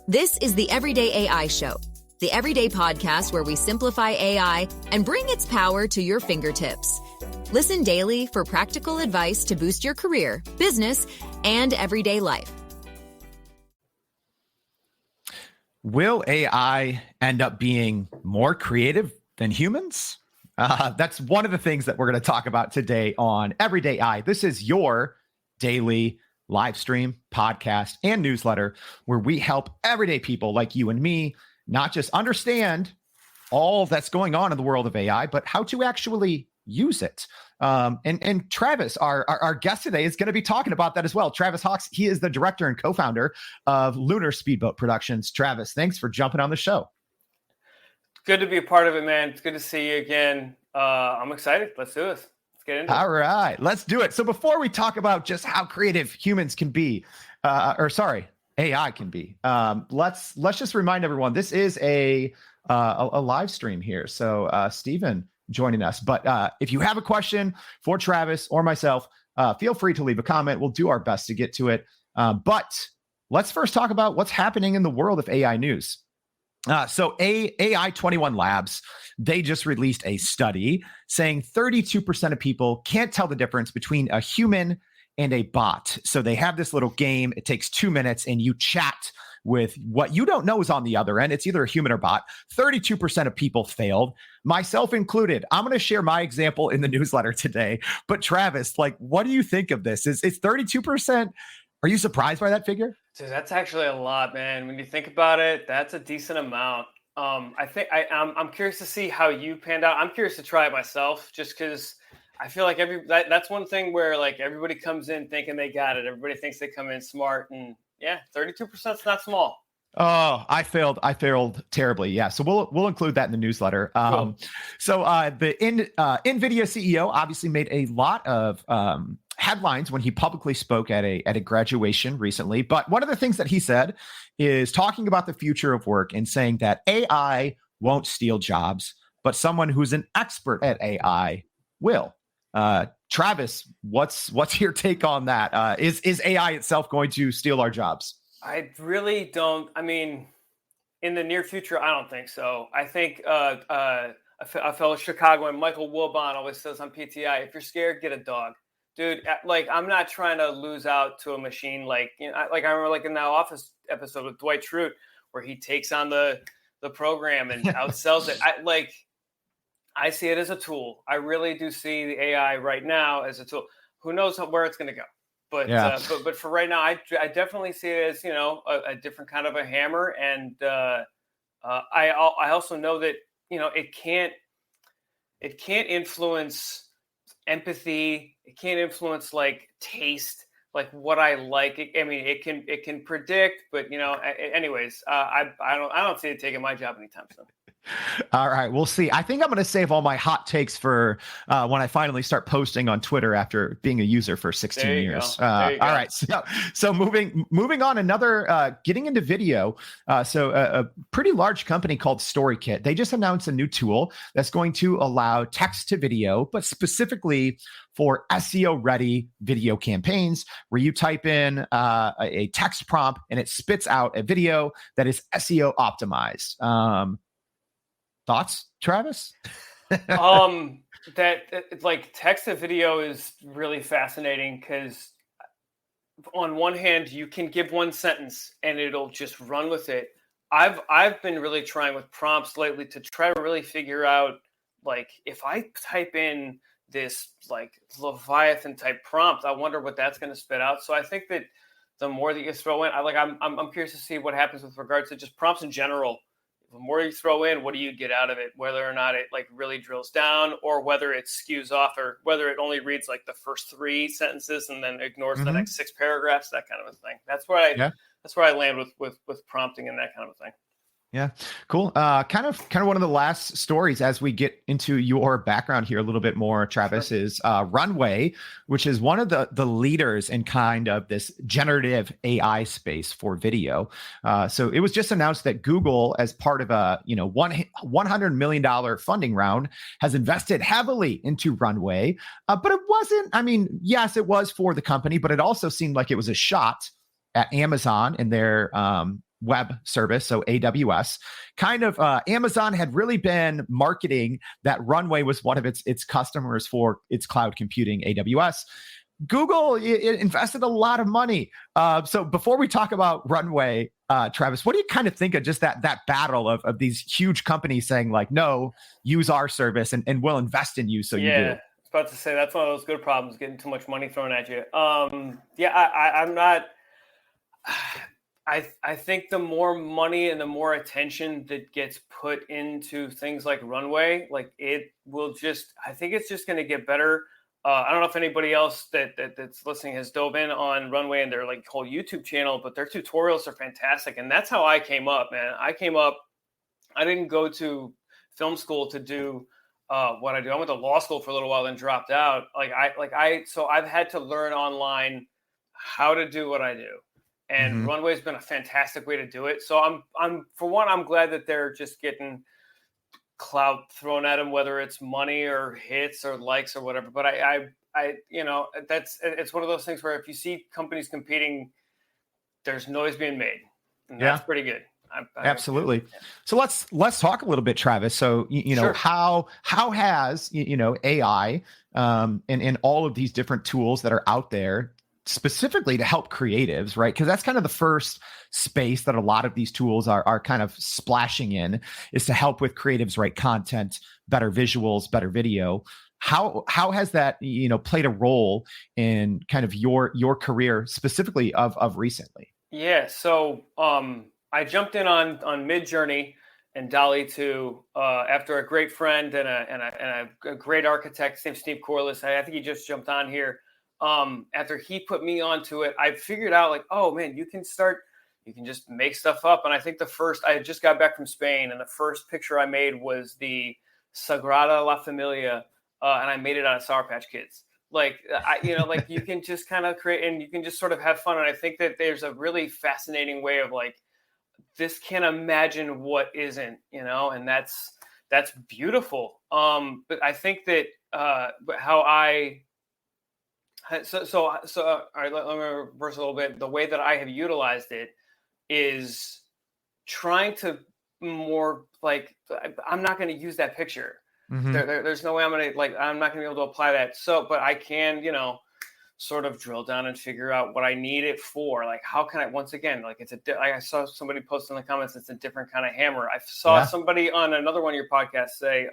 This is the Everyday AI Show, the everyday podcast where we simplify AI and bring its power to your fingertips. Listen daily for practical advice to boost your career, business, and everyday life. Will AI end up being more creative than humans? That's one of the things that we're going to talk about today on Everyday AI. This is your daily live stream, podcast, and newsletter where we help everyday people like you and me not just understand all that's going on in the world of AI, but how to actually use it. And Travis, our guest today, is going to be talking about that as well. Travis Hawks, he is the director and co-founder of Lunar Speedboat Productions. Travis, thanks for jumping on the show. Good to be a part of it, man. It's good to see you again. I'm excited. Let's do this. Let's get into it. All right, let's do it. So before we talk about just how creative humans can be, AI can be, let's just remind everyone this is a live stream here. So Stephen joining us, but if you have a question for Travis or myself, feel free to leave a comment. We'll do our best to get to it. But let's first talk about what's happening in the world of AI news. So AI 21 Labs, they just released a study saying 32% of people can't tell the difference between a human and a bot. So they have this little game. It takes 2 minutes and you chat with what you don't know is on the other end. It's either a human or bot. 32% of people failed, myself included. I'm going to share my example in the newsletter today. But Travis, what do you think of this? Is 32%? Are you surprised by that figure? Dude, that's actually a lot, man. When you think about it, that's a decent amount. I think I'm curious to see how you panned out. I'm curious to try it myself, just because I feel like that's one thing where everybody comes in thinking they got it. Everybody thinks they come in smart, and yeah, 32% is not small. Oh, I failed terribly. Yeah. So we'll include that in the newsletter. Cool. So the NVIDIA CEO obviously made a lot of headlines when he publicly spoke at a graduation recently. But one of the things that he said is talking about the future of work and saying that AI won't steal jobs, but someone who's an expert at AI will. Travis, what's your take on that? Is AI itself going to steal our jobs? I really don't. I mean, in the near future, I don't think so. I think a fellow Chicagoan, Michael Wilbon, always says on PTI, if you're scared, get a dog. Dude, I'm not trying to lose out to a machine. I remember in that Office episode with Dwight Schrute where he takes on the program and outsells it. I see it as a tool. I really do see the AI right now as a tool. Who knows where it's going to go? But yeah. But for right now, I definitely see it as a different kind of a hammer. And I also know that it can't influence empathy. It can't influence taste, what I like. It can predict, but anyways, I don't see it taking my job anytime soon. All right, we'll see. I think I'm going to save all my hot takes for when I finally start posting on Twitter after being a user for 16 years. All right, so moving on, another getting into video. So a pretty large company called StoryKit, they just announced a new tool that's going to allow text to video, but specifically for SEO-ready video campaigns, where you type in a text prompt and it spits out a video that is SEO optimized. Thoughts, Travis? That text to video is really fascinating because on one hand, you can give one sentence and it'll just run with it. I've been really trying with prompts lately to try to really figure out if I type in this Leviathan type prompt, I wonder what that's going to spit out. So I think that the more that you throw in, I'm curious to see what happens with regards to just prompts in general. The more you throw in, what do you get out of it? Whether or not it really drills down, or whether it skews off, or whether it only reads the first 3 sentences and then ignores the next 6 paragraphs, that kind of a thing. That's where I land with prompting and that kind of a thing. Yeah, cool. Kind of one of the last stories as we get into your background here a little bit more, Travis, sure, is Runway, which is one of the leaders in kind of this generative AI space for video. So it was just announced that Google, as part of a $100 million funding round, has invested heavily into Runway. But it wasn't. I mean, yes, it was for the company, but it also seemed like it was a shot at Amazon and their web service, so AWS. Kind of Amazon had really been marketing that Runway was one of its customers for its cloud computing, AWS. Google invested a lot of money. So before we talk about Runway, Travis, what do you kind of think of just that battle of these huge companies saying like, no, use our service and we'll invest in you, so you do? I was about to say that's one of those good problems, getting too much money thrown at you. I'm not. I think the more money and the more attention that gets put into things like Runway, like it will just. I think it's just going to get better. I don't know if anybody else that's listening has dove in on Runway and their like whole YouTube channel, but their tutorials are fantastic, and that's how I came up, man. I didn't go to film school to do what I do. I went to law school for a little while, then dropped out. So I've had to learn online how to do what I do, and Runway has been a fantastic way to do it. So I'm glad that they're just getting clout thrown at them, whether it's money or hits or likes or whatever. But it's one of those things where if you see companies competing, there's noise being made, and that's pretty good. Absolutely. So let's talk a little bit, Travis. So Sure. how has AI and all of these different tools that are out there specifically to help creatives, right? Because that's kind of the first space that a lot of these tools are kind of splashing in, is to help with creatives write content, better visuals, better video. How has that played a role in kind of your career specifically of recently? Yeah. So I jumped in on Midjourney and Dall-E 2 after a great friend and a great architect, his name's Steve Corliss. I think he just jumped on here. After he put me onto it, I figured out like, oh man, you can just make stuff up. And I think I just got back from Spain, and the first picture I made was the Sagrada La Familia, and I made it out of Sour Patch Kids. Like, like you can just kind of create, and you can just sort of have fun. And I think that there's a really fascinating way of like, this can imagine what isn't, and that's beautiful. But I think that all right, let me reverse a little bit. The way that I have utilized it is trying to more like, I'm not going to use that picture. There's no way I'm not going to be able to apply that. So, but I can, sort of drill down and figure out what I need it for. Like, how can I, once again, like I saw somebody post in the comments, it's a different kind of hammer. I saw somebody on another one of your podcasts say,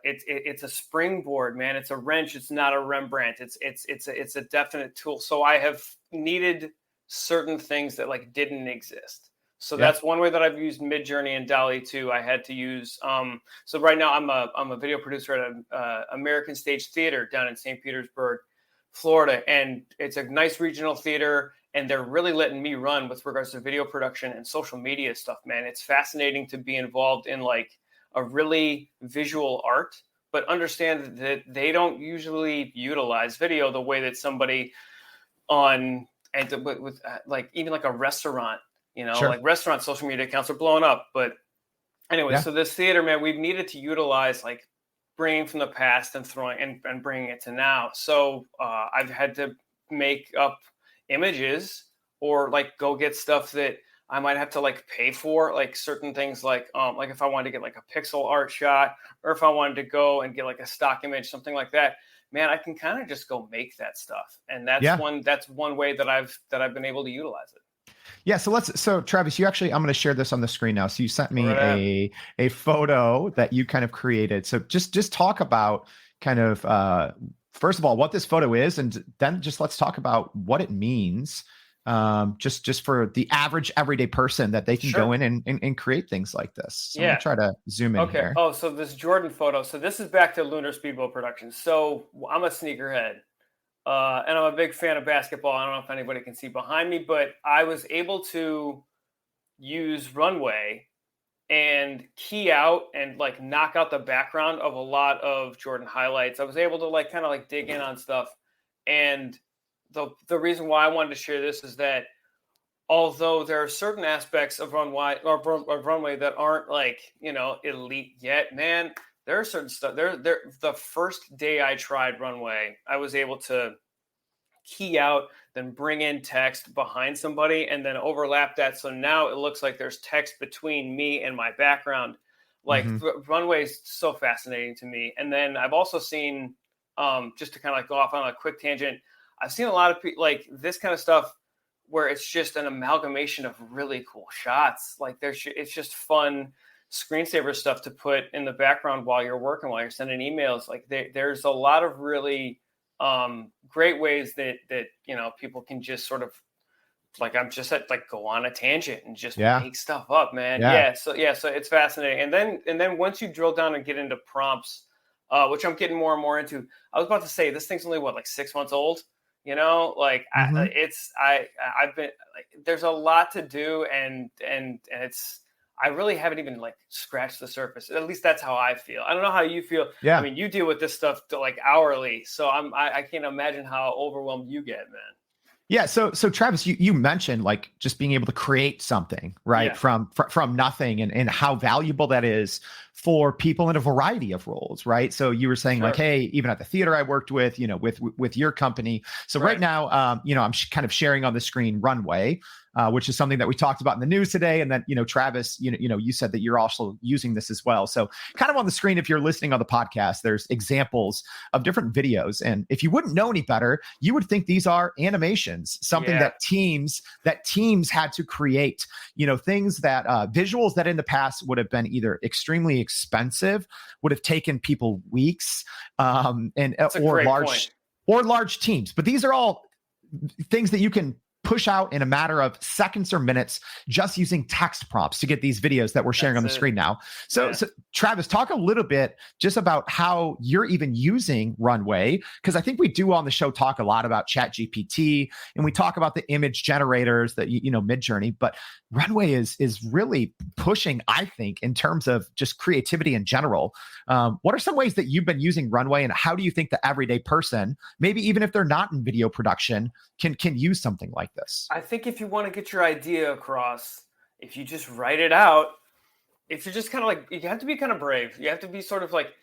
it's a springboard, man. It's a wrench. It's not a Rembrandt. It's a definite tool. So I have needed certain things that like didn't exist. So that's one way that I've used Midjourney and Dall-E 2. I had to use. So right now I'm a video producer at an American Stage Theater down in St. Petersburg, Florida, and it's a nice regional theater. And they're really letting me run with regards to video production and social media stuff, man. It's fascinating to be involved in like a really visual art, but understand that they don't usually utilize video the way that somebody with like even like a restaurant, like restaurant social media accounts are blowing up. But anyway, so this theater, man, we've needed to utilize like bringing from the past and throwing and bringing it to now. So I've had to make up images or like go get stuff that I might have to like pay for, like certain things, like if I wanted to get like a pixel art shot, or if I wanted to go and get like a stock image, something like that, man, I can kind of just go make that stuff. And that's one way that I've been able to utilize it. Yeah. So Travis, I'm going to share this on the screen now. So you sent me a photo that you kind of created. So just talk about kind of, first of all, what this photo is, and then just let's talk about what it means. Just for the average everyday person that they can go in and create things like this. So I'm gonna try to zoom in here. Oh, so this Jordan photo. So this is back to Lunar Speedboat Productions. So I'm a sneakerhead, and I'm a big fan of basketball. I don't know if anybody can see behind me, but I was able to use Runway and key out and like knock out the background of a lot of Jordan highlights. I was able to like kind of like dig in on stuff. And the reason why I wanted to share this is that although there are certain aspects of Runway that aren't like, elite yet, man, there are certain stuff there. The first day I tried Runway, I was able to key out, then bring in text behind somebody and then overlap that. So now it looks like there's text between me and my background. Like Runway is so fascinating to me. And then I've also seen, just to kind of like go off on a quick tangent, I've seen a lot of people like this kind of stuff where it's just an amalgamation of really cool shots. Like it's just fun screensaver stuff to put in the background while you're working, while you're sending emails. Like there's a lot of really great ways that people can just sort of, like I'm just at like go on a tangent and just make stuff up, man. So it's fascinating. And then once you drill down and get into prompts, which I'm getting more and more into, I was about to say this thing's only like 6 months old. I've been like, there's a lot to do, and it's, I really haven't even like scratched the surface. At least that's how I feel. I don't know how you feel. Yeah. I mean, you deal with this stuff like hourly, so I can't imagine how overwhelmed you get, man. Yeah. So Travis, you mentioned like just being able to create something, right? From nothing, and how valuable that is for people in a variety of roles, right? So you were saying like, hey, even at the theater I worked with, with your company. So right now, I'm kind of sharing on the screen Runway, which is something that we talked about in the news today. And then, Travis, you said that you're also using this as well. So kind of on the screen, if you're listening on the podcast, there's examples of different videos. And if you wouldn't know any better, you would think these are animations, something that teams had to create, things that visuals that in the past would have been either extremely expensive, would have taken people weeks, or large teams. But these are all things that you can push out in a matter of seconds or minutes just using text prompts to get these videos that we're sharing on the screen now. So Travis, talk a little bit just about how you're even using Runway, because I think we do on the show talk a lot about ChatGPT, and we talk about the image generators that, Midjourney, but Runway is really pushing, I think, in terms of just creativity in general. What are some ways that you've been using Runway, and how do you think the everyday person, maybe even if they're not in video production, can use something like this? I think if you want to get your idea across, if you just write it out, if you're just kind of like, you have to be kind of brave. You have to be sort of like,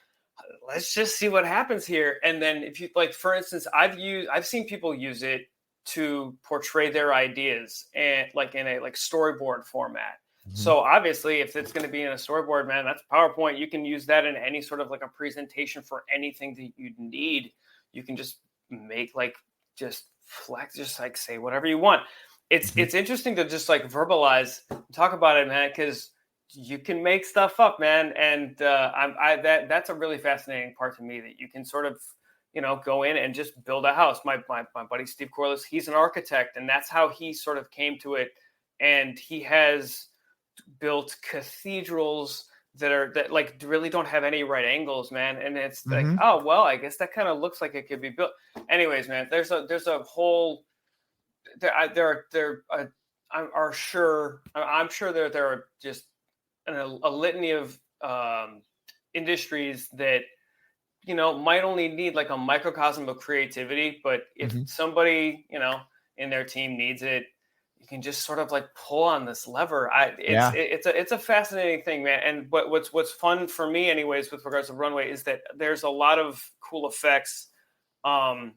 let's just see what happens here. And then if you like, for instance, I've seen people use it to portray their ideas and like in a like storyboard format. So obviously if it's going to be in a storyboard, man, that's PowerPoint. You can use that in any sort of like a presentation for anything that you'd need. You can just make like, just flex, just like say whatever you want. It's interesting to just like verbalize, talk about it, man, because you can make stuff up, man. And that's a really fascinating part to me, that you can sort of, go in and just build a house. My buddy Steve Corliss, he's an architect, and that's how he sort of came to it. And he has built cathedrals that like really don't have any right angles, man. And it's like, oh well, I guess that kind of looks like it could be built. Anyways, man, there's a whole I'm sure there are just a litany of industries that might only need like a microcosm of creativity, but if somebody in their team needs it, you can just sort of like pull on this lever. It's a fascinating thing, man. And what's fun for me, anyways, with regards to Runway, is that there's a lot of cool effects that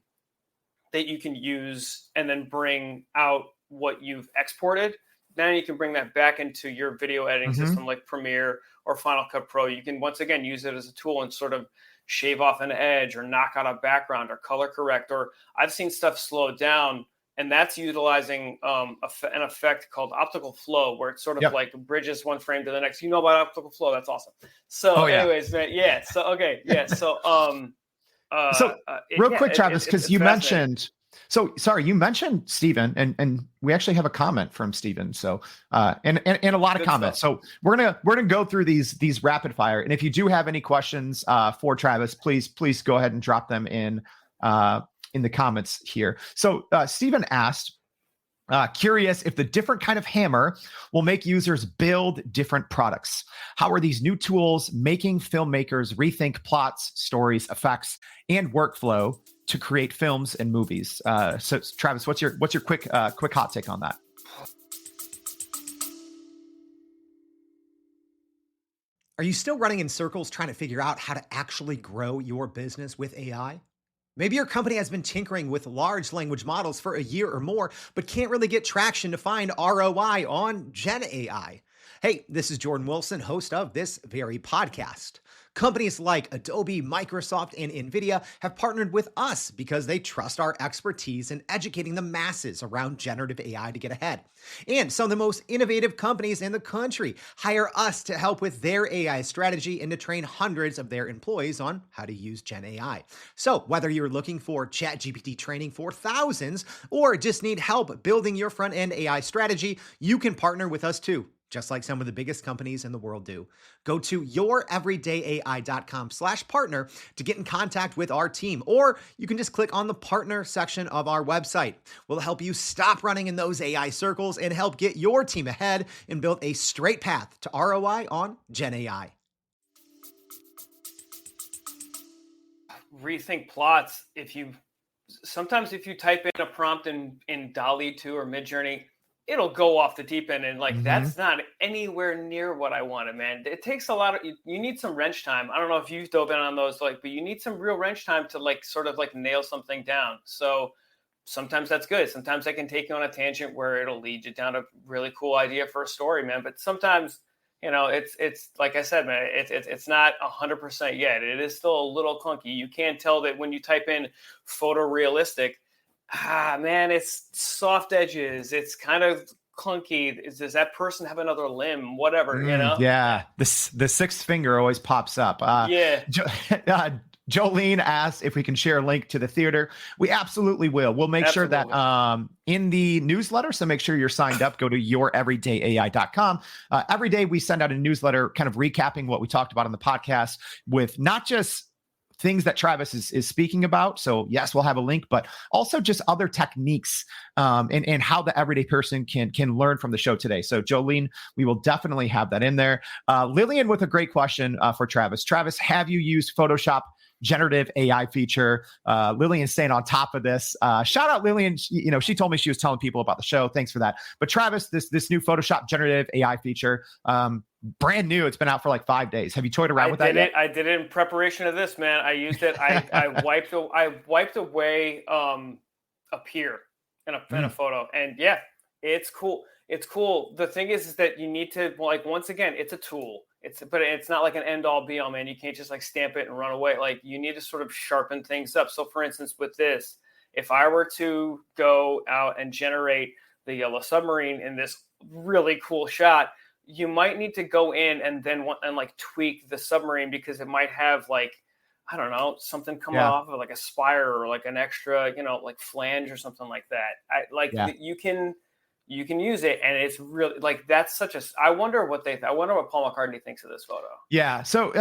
you can use and then bring out what you've exported. Then you can bring that back into your video editing system like Premiere or Final Cut Pro. You can once again use it as a tool and sort of shave off an edge or knock out a background or color correct. Or I've seen stuff slow down, and that's utilizing an effect called optical flow, where it sort of like bridges one frame to the next. You know about optical flow? That's awesome. So anyways, man, So real quick, Travis, because you mentioned, you mentioned Steven, and we actually have a comment from Steven. So, and a lot of Good comments. stuff. So we're gonna go through these rapid fire. And if you do have any questions for Travis, please go ahead and drop them in the comments here. So Steven asked, curious if the different kind of hammer will make users build different products. How are these new tools making filmmakers rethink plots, stories, effects, and workflow to create films and movies? So Travis, what's your quick hot take on that? Are you still running in circles trying to figure out how to actually grow your business with AI? Maybe your company has been tinkering with large language models for a year or more, but can't really get traction to find ROI on Gen AI. Hey, this is Jordan Wilson, host of this very podcast. Companies like Adobe, Microsoft, and NVIDIA have partnered with us because they trust our expertise in educating the masses around generative AI to get ahead. And some of the most innovative companies in the country hire us to help with their AI strategy and to train hundreds of their employees on how to use Gen AI. So whether you're looking for ChatGPT training for thousands or just need help building your front-end AI strategy, you can partner with us too, just like some of the biggest companies in the world do. Go to youreverydayai.com/partner to get in contact with our team, or you can just click on the partner section of our website. We'll help you stop running in those AI circles and help get your team ahead and build a straight path to ROI on Gen AI. Rethink plots. Sometimes if you type in a prompt in Dall-E 2 or Midjourney, it'll go off the deep end, and that's not anywhere near what I wanted, man. It takes a lot of you need some wrench time. I don't know if you've dove in on those, but you need some real wrench time to sort of nail something down. So sometimes that's good. Sometimes I can take you on a tangent where it'll lead you down a really cool idea for a story, man. But sometimes, it's like I said, man, it's not 100% yet. It is still a little clunky. You can tell that when you type in photorealistic, man, it's soft edges. It's kind of clunky. Does that person have another limb? Whatever, Yeah, the sixth finger always pops up. Yeah. Jolene asked if we can share a link to the theater. We absolutely will. We'll make sure that in the newsletter. So make sure you're signed up. Go to youreverydayai.com. Every day we send out a newsletter kind of recapping what we talked about on the podcast with not just things that Travis is speaking about. So yes, we'll have a link, but also just other techniques and how the everyday person can learn from the show today. So Jolene, we will definitely have that in there. Lillian with a great question for Travis. Travis, have you used Photoshop generative AI feature? Lillian's staying on top of this. Shout out Lillian. She told me she was telling people about the show. Thanks for that. But Travis, this new Photoshop generative AI feature, brand new. It's been out for 5 days. Have you toyed around with that yet? I did it in preparation of this, man. I used it. I wiped away a peer in a photo, and yeah, it's cool. It's cool. The thing is that you need to once again, it's a tool. But it's not like an end all be all, man. You can't just stamp it and run away. You need to sort of sharpen things up. So for instance, with this, if I were to go out and generate the yellow submarine in this really cool shot, you might need to go in and then tweak the submarine because it might have I don't know, something coming off of a spire or an extra, flange or something like that. You can use it, and it's really that's such a. I wonder what Paul McCartney thinks of this photo. Yeah. So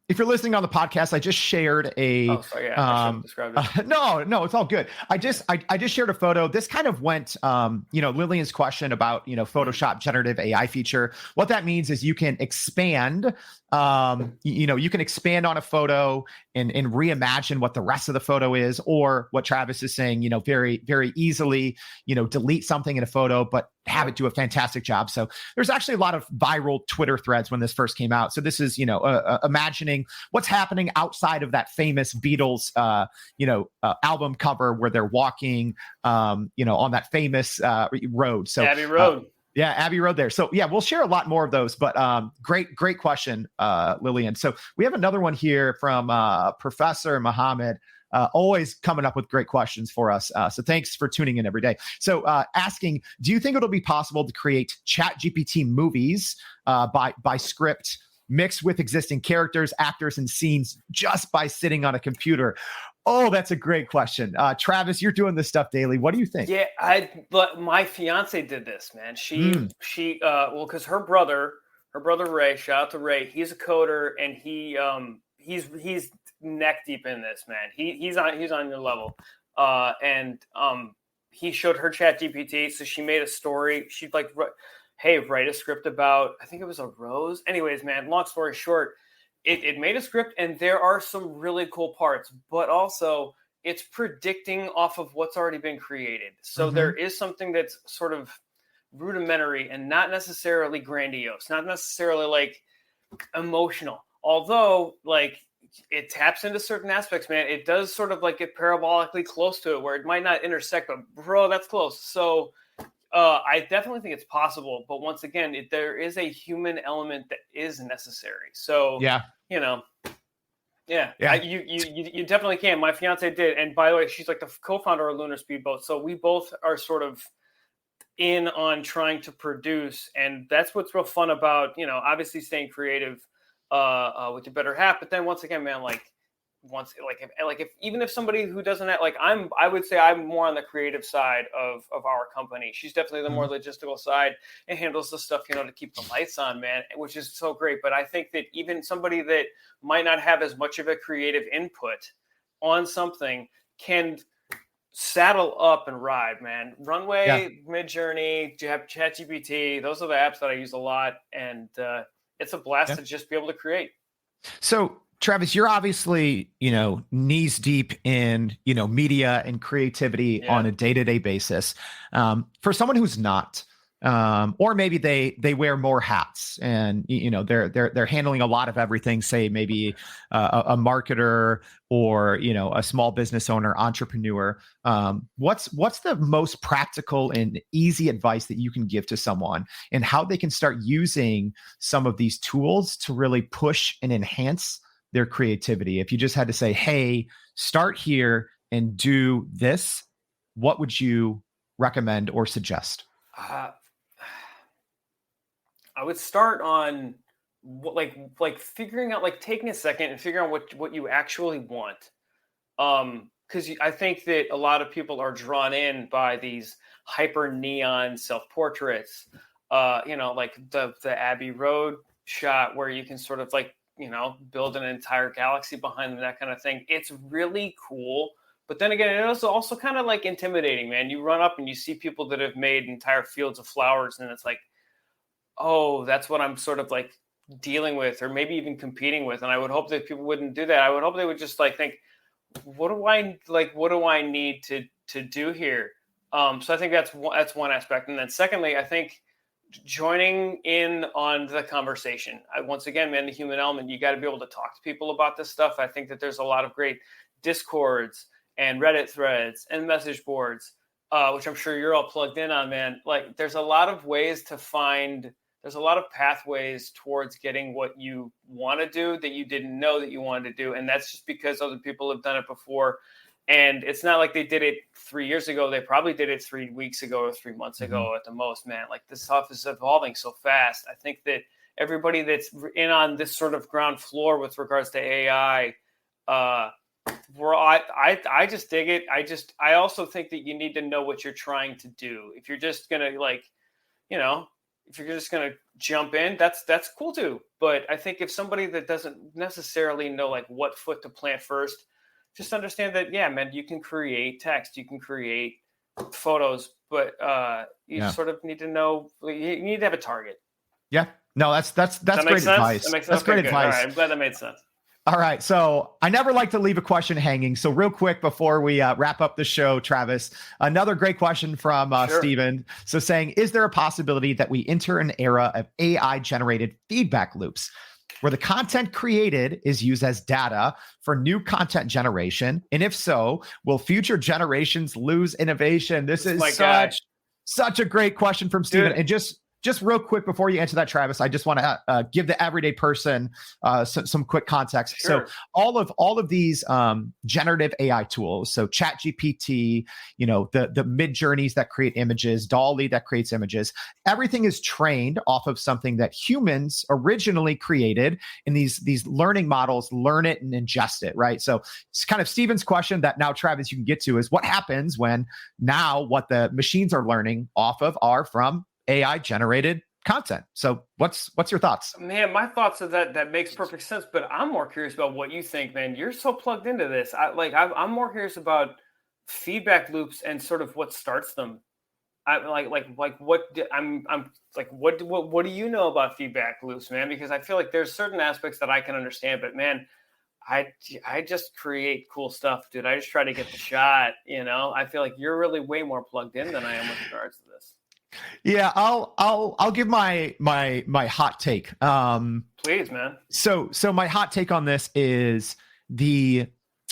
if you're listening on the podcast, I just shared a. Oh, sorry. Yeah, I should have described it. No, it's all good. I just shared a photo. This kind of went, Lillian's question about Photoshop generative AI feature. What that means is you can expand. You can expand on a photo and reimagine what the rest of the photo is, or what Travis is saying. Very very easily. Delete something in a photo, but have it do a fantastic job. So there's actually a lot of viral Twitter threads when this first came out. So this is, imagining what's happening outside of that famous Beatles, album cover where they're walking, on that famous road. So Abbey Road. Abbey Road there. So yeah, we'll share a lot more of those, but great question, Lillian. So we have another one here from Professor Muhammad. Always coming up with great questions for us. So thanks for tuning in every day. So asking, do you think it'll be possible to create ChatGPT movies by script mixed with existing characters, actors, and scenes just by sitting on a computer? Oh, that's a great question. Travis, you're doing this stuff daily. What do you think? Yeah, my fiance did this, man. She because her brother Ray, shout out to Ray, he's a coder, and he's neck deep in this, man. He's on your level. And he showed her ChatGPT, so she made a story. She'd hey, write a script about, I think it was a rose. Anyways, man, long story short, it made a script, and there are some really cool parts, but also it's predicting off of what's already been created. So there is something that's sort of rudimentary and not necessarily grandiose, not necessarily emotional. Although it taps into certain aspects, man. It does sort of like get parabolically close to it where it might not intersect, but bro, that's close. So I definitely think it's possible. But once again, there is a human element that is necessary. So, Yeah. you know, yeah, Yeah. you definitely can. My fiance did. And by the way, she's like the co-founder of Lunar Speedboat. So we both are sort of in on trying to produce. And that's what's real fun about, you know, obviously staying creative with your better half. But then once again, man, if even if somebody who doesn't have, like I would say I'm more on the creative side of our company. She's definitely the more logistical side and handles the stuff, you know, to keep the lights on, man, which is so great. But I think that even somebody that might not have as much of a creative input on something can saddle up and ride, man. Runway, Midjourney, ChatGPT, those are the apps that I use a lot. And it's a blast to just be able to create. So Travis, you're obviously, you know, knees deep in, you know, media and creativity on a day-to-day basis. For someone who's not, or maybe they wear more hats and, you know, they're handling a lot of everything, say maybe a marketer or, you know, a small business owner, entrepreneur. What's the most practical and easy advice that you can give to someone and how they can start using some of these tools to really push and enhance their creativity? If you just had to say, hey, start here and do this, what would you recommend or suggest? I would start on like figuring out, like taking a second and figuring out what you actually want. Because I think that a lot of people are drawn in by these hyper neon self-portraits, you know, like the Abbey Road shot where you can sort of like, you know, build an entire galaxy behind them, that kind of thing. It's really cool. But then again, it was also kind of like intimidating, man. You run up and you see people that have made entire fields of flowers, and it's like, oh, that's what I'm sort of like dealing with, or maybe even competing with. And I would hope that people wouldn't do that. I would hope they would just like think, what do I need to do here? So I think that's one aspect. And then secondly, I think joining in on the conversation. Once again, man, the human element, you got to be able to talk to people about this stuff. I think that there's a lot of great Discords and Reddit threads and message boards, which I'm sure you're all plugged in on, man. Like there's a lot of ways to find, there's a lot of pathways towards getting what you want to do that you didn't know that you wanted to do. And that's just because other people have done it before. And it's not like they did it 3 years ago. They probably did it 3 weeks ago or 3 months ago at the most, man. Like this stuff is evolving so fast. I think that everybody that's in on this sort of ground floor with regards to AI, I just dig it. I also think that you need to know what you're trying to do. If you're just going to like, you know, if you're just going to jump in, that's cool too. But I think if somebody that doesn't necessarily know like what foot to plant first, just understand that, yeah, man, you can create text, you can create photos, but you sort of need to know, you need to have a target. Yeah, no, that's great advice. That's great advice. All right, I'm glad that made sense. All right. So I never like to leave a question hanging. So real quick before we wrap up the show, Travis, another great question from Steven. So saying, is there a possibility that we enter an era of AI generated feedback loops where the content created is used as data for new content generation? And if so, will future generations lose innovation? This is such a great question from Steven. And just real quick before you answer that, Travis, I just want to give the everyday person some quick context. Sure. So all of these generative AI tools, so ChatGPT, you know, the Midjourneys that create images, Dall-E that creates images, everything is trained off of something that humans originally created, and these learning models learn it and ingest it, right? So it's kind of Steven's question that now, Travis, you can get to is what happens when now what the machines are learning off of are from AI generated content. So what's your thoughts? Man, my thoughts are that makes perfect sense, but I'm more curious about what you think, man. You're so plugged into this. I'm more curious about feedback loops and sort of what starts them. What do you know about feedback loops, man? Because I feel like there's certain aspects that I can understand, but man, I just create cool stuff, dude. I just try to get the shot, you know. I feel like you're really way more plugged in than I am with regards to this. Yeah, I'll give my hot take. Please, man. So my hot take on this is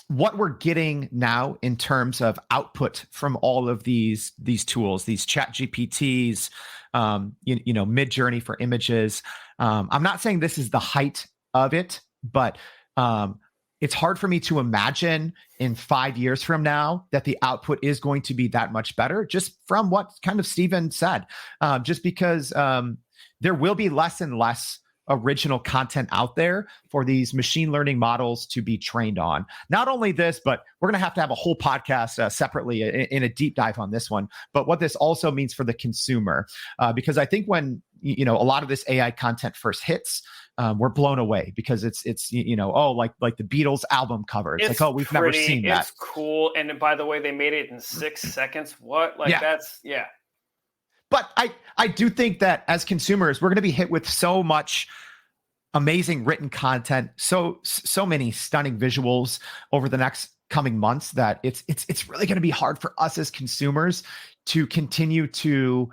what we're getting now in terms of output from all of these tools, these chat GPTs, Midjourney for images. I'm not saying this is the height of it, but it's hard for me to imagine in 5 years from now that the output is going to be that much better, just from what kind of Steven said, just because there will be less and less original content out there for these machine learning models to be trained on. Not only this, but we're going to have a whole podcast separately in a deep dive on this one, but what this also means for the consumer, because I think when a lot of this AI content first hits, we're blown away because it's like the Beatles album cover. It's like, oh, we've never seen that. It's cool. And by the way, they made it in 6 seconds. What? Yeah. But I do think that as consumers, we're going to be hit with so much amazing written content, so many stunning visuals over the next coming months that it's really going to be hard for us as consumers to continue to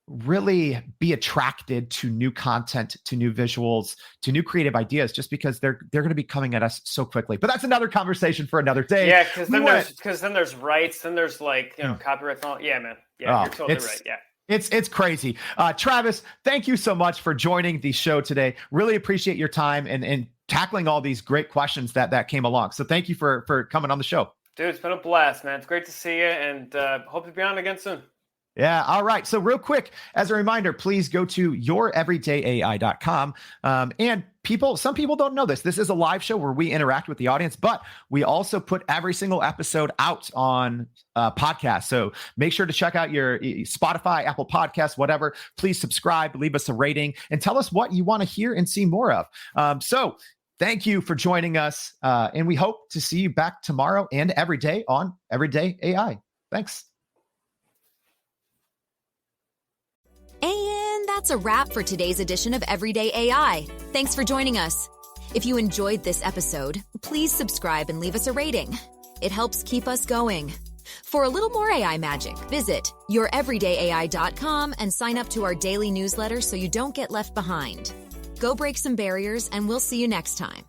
really be attracted to new content, to new visuals, to new creative ideas, just because they're going to be coming at us so quickly. But that's another conversation for another day. Yeah, because then there's rights, then there's copyrights. Yeah, man. Yeah, you're totally right. Yeah. It's crazy. Travis, thank you so much for joining the show today. Really appreciate your time and tackling all these great questions that came along. So thank you for coming on the show. Dude, it's been a blast, man. It's great to see you, and hope to be on again soon. Yeah. All right. So real quick, as a reminder, please go to youreverydayai.com. And some people don't know this. This is a live show where we interact with the audience, but we also put every single episode out on podcasts. So make sure to check out your Spotify, Apple Podcasts, whatever. Please subscribe, leave us a rating, and tell us what you want to hear and see more of. So thank you for joining us. And we hope to see you back tomorrow and every day on Everyday AI. Thanks. And that's a wrap for today's edition of Everyday AI. Thanks for joining us. If you enjoyed this episode, please subscribe and leave us a rating. It helps keep us going. For a little more AI magic, visit youreverydayai.com and sign up to our daily newsletter so you don't get left behind. Go break some barriers, and we'll see you next time.